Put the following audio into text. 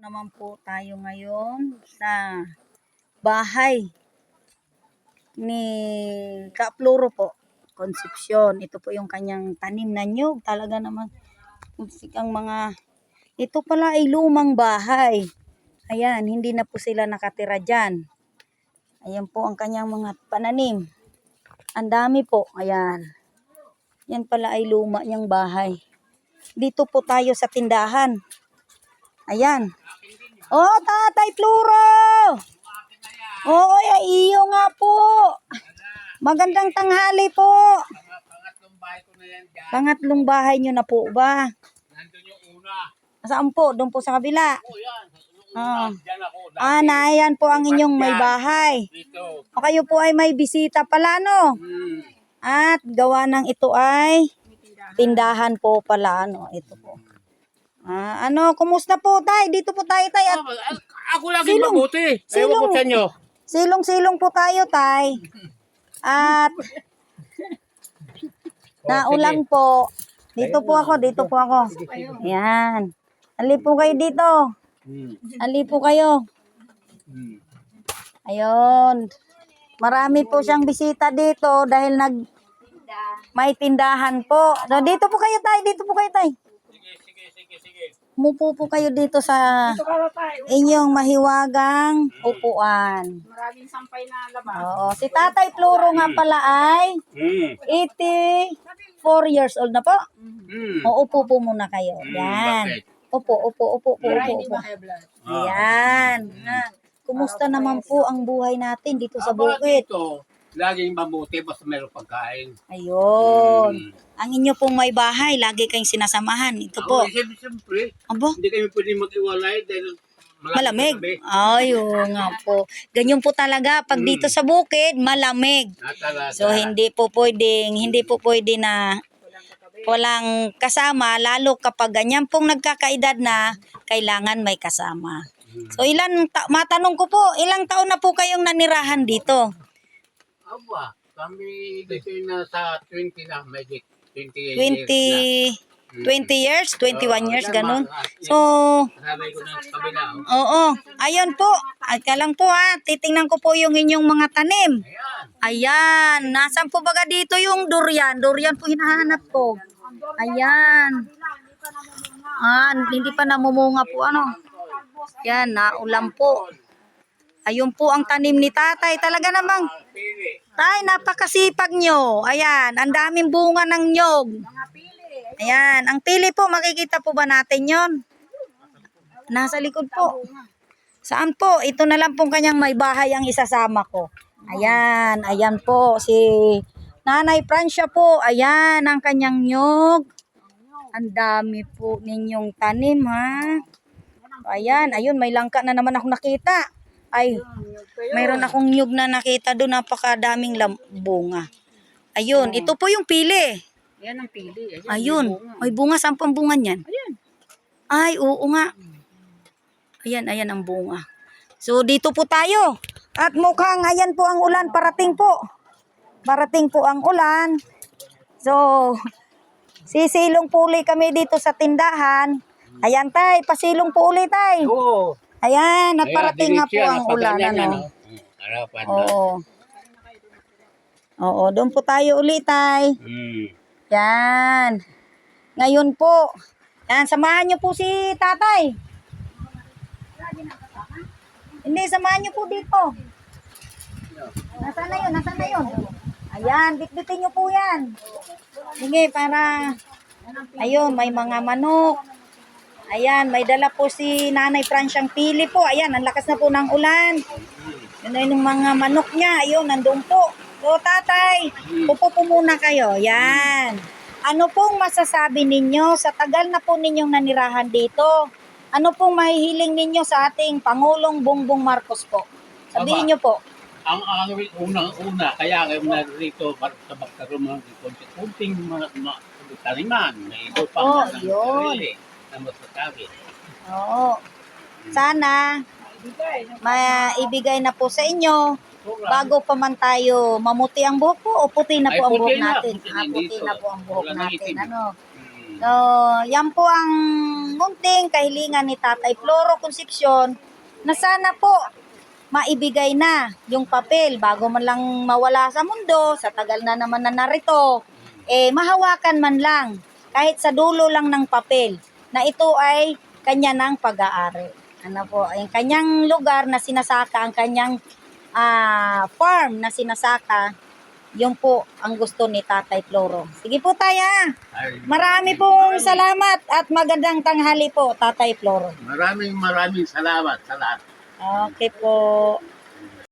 naman po tayo ngayon sa bahay ni Kapluro po, Concepcion. Ito po yung kanyang tanim na nyug. Talaga naman, ang mga, ito pala ay lumang bahay. Ayan, hindi na po sila nakatira dyan. Ayan po ang kanyang mga pananim. Ang dami po, ayan. Yan pala ay luma niyang bahay. Dito po tayo sa tindahan. Ayan. Oh, Tatay Pluro! Oo, iyo nga po. Magandang tanghali po. Pangatlong bahay ko na yan dyan. Pangatlong bahay nyo na po ba? Nandun yung una. Saan po? Doon po sa kabila. Oo, yan. Yung Ah. una, dyan ako. Naayan po ang inyong may bahay. Dito. O kayo po ay may bisita pala, no? At gawa ng ito ay tindahan po pala, ano? Ito po. Kumusta po, Tay? Dito po tayo, Tay. At Ako lagi mabuti. Ewan ko sa inyo. silong-silong po tayo, Tay. At naulan po. Dito po ako. Ayan. Ali po kayo dito. Ali po kayo. Ayun. Marami po siyang bisita dito dahil may tindahan po. So, dito po kayo, Tay. Sige. Umupo po kayo dito sa inyong mahiwagang upuan. Maraming sampay na labas. Oo. Si Tatay Pluro nga pala ay 84 years old na po. O, upo po muna kayo. Yan. Upo. Yan. Kumusta naman po ang buhay natin dito sa bukid? Dito, laging mabuti basta meron pagkain. Ayun. Ang inyo pong may bahay, lagi kayong sinasamahan. Ito po. Siyempre, Abo, hindi kami pwede mag-iwalay dahil malamig. Ayun nga po. Ganyan po talaga. Pag dito sa bukid, malamig. So, hindi po pwede na walang kasama, lalo kapag ganyan pong nagkakaedad na, kailangan may kasama. So, matanong ko po, ilang taon na po kayong nanirahan dito? Aba, kami dito na sa 20 na, may 20 years 20 years, 21 years, ganun. So, Sabi ko na sa kabila. oo. Ayun po. At ka lang po ha. Titingnan ko po yung inyong mga tanim. Ayan. Nasaan po baga dito yung durian? Durian po hinahanap ko. Ayan. Hindi pa namumunga po ano. Yan, naulam po. Ayun po ang tanim ni Tatay. Talaga namang, Tay, napakasipag nyo. Ayan, ang daming bunga ng nyog. Ayan, ang pili po, makikita po ba natin yon? Nasa likod po. Saan po? Ito na lang pong kanyang may bahay ang isasama ko. Ayan po, si Nanay Francia po. Ayan, ang kanyang nyog. Ang dami po ninyong tanim, ha? Ayan, ayun, may langka na naman ako nakita. Ay, mayroon akong nyug na nakita doon, napakadaming bunga. Ayun, ito po yung pili. Yan ang pili. Ayun, may bunga. Saan po ang bunga niyan? Ayan. Ay, oo nga. Ayan ang bunga. So, dito po tayo. At mukhang, ayan po ang ulan, parating po. Parating po ang ulan. So, sisilong po ulit kami dito sa tindahan. Ayan, Tay, pasilong po ulit, Tay. Oo. Ayan, at parating nga po ang ulan. Ano? Oo, doon po tayo ulit, Tay. Yan. Ngayon po, yan, samahan niyo po si Tatay. Hindi, samahan niyo po dito. Nasaan na yun? Ayan, bitbitin niyo po yan. Sige, para, ayun, may mga manok. Ayan, may dala po si Nanay Franciang pili po. Ayan, ang lakas na po ng ulan. Yun na yung mga manok niya. Ayun, nandun po. So, Tatay, upo po muna kayo. Yan. Ano pong masasabi ninyo sa tagal na po ninyong nanirahan dito? Ano pong mahihiling ninyo sa ating Pangulong Bongbong Marcos po? Sabihin niyo po. Ang unang-una, kaya kayo na rito para sa magkaroon ng kunting mga taniman. May iba pa ng sarili na masasabi. Oo. Sana maibigay na po sa inyo bago pa man tayo mamuti ang buhok po o puti na po ang buhok natin. Puti na po ang buhok natin. Ano? So, yan po ang munting kahilingan ni Tatay Floro Concepcion na sana po maibigay na yung papel bago man lang mawala sa mundo, sa tagal na naman na narito, mahawakan man lang kahit sa dulo lang ng papel na ito ay kanya ng pag-aari. Ano po, yung kanyang lugar na sinasaka, ang kanyang farm na sinasaka, yung po ang gusto ni Tatay Floro. Sige po tayo. Marami pong salamat at magandang tanghali po, Tatay Floro. Maraming salamat sa lahat. Okay po.